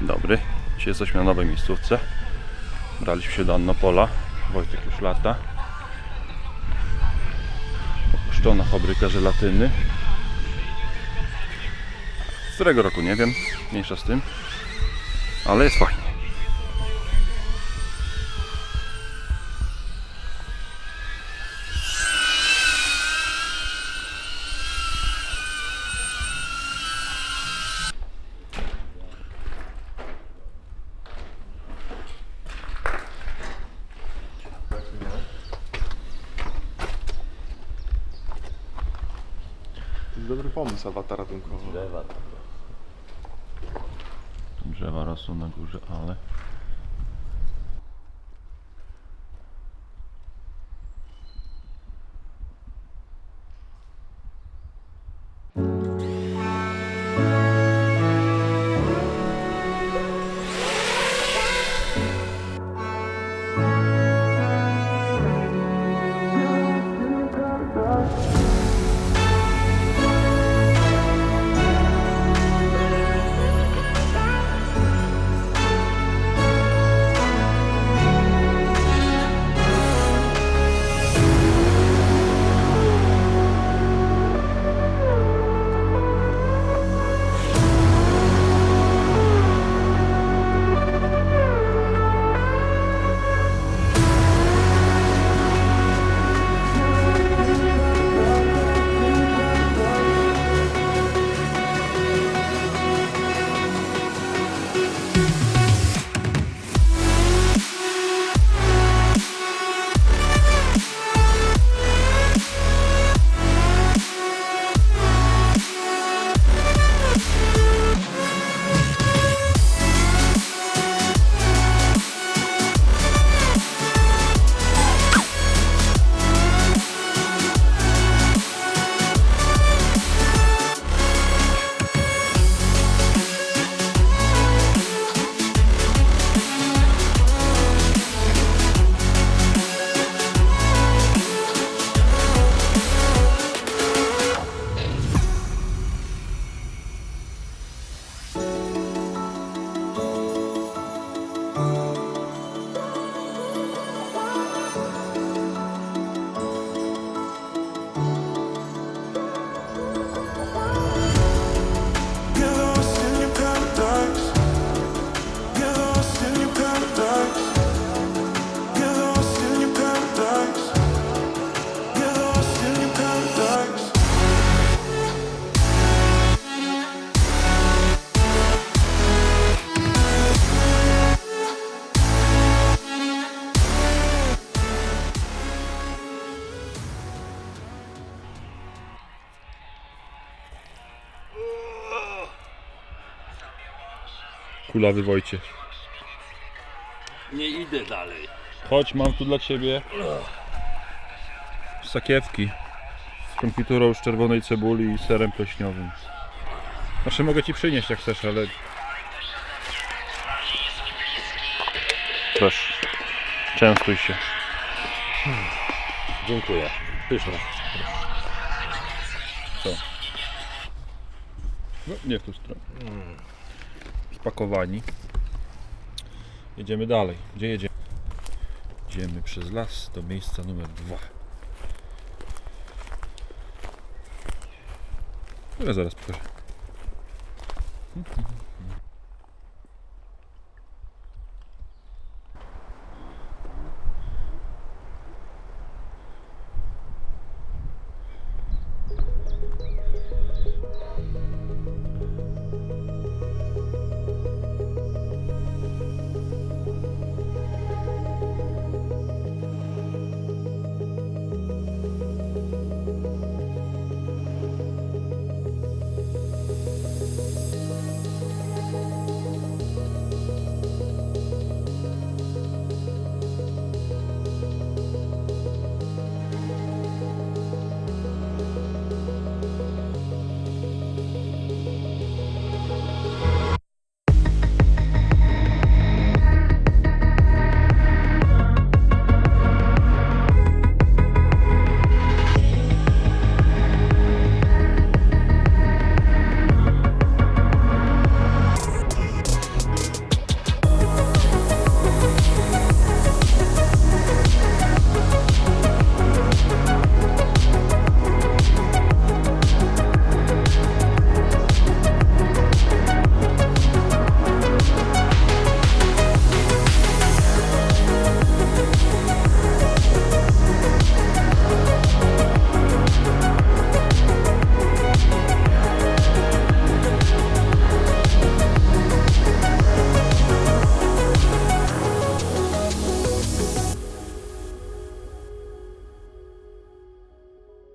Dzień dobry. Dzisiaj jesteśmy na nowej miejscówce. Braliśmy się do Annopola. Wojtek już lata. Opuszczona fabryka żelatyny. Z którego roku nie wiem, mniejsza z tym, ale jest fajnie. Dobry pomysł, awata ratunkowa. Drzewa rosną na górze, ale... Kulawy Wojcie. Nie idę dalej. Chodź, mam tu dla ciebie sakiewki z konfiturą z czerwonej cebuli i serem pleśniowym. Znaczy mogę ci przynieść jak chcesz, ale... Proszę, częstuj się. Dziękuję. Pyszne. Co? No, nie w tą stronę. Spakowani. Jedziemy dalej. Gdzie jedziemy? Jedziemy przez las do miejsca numer 2. Ja zaraz pokażę.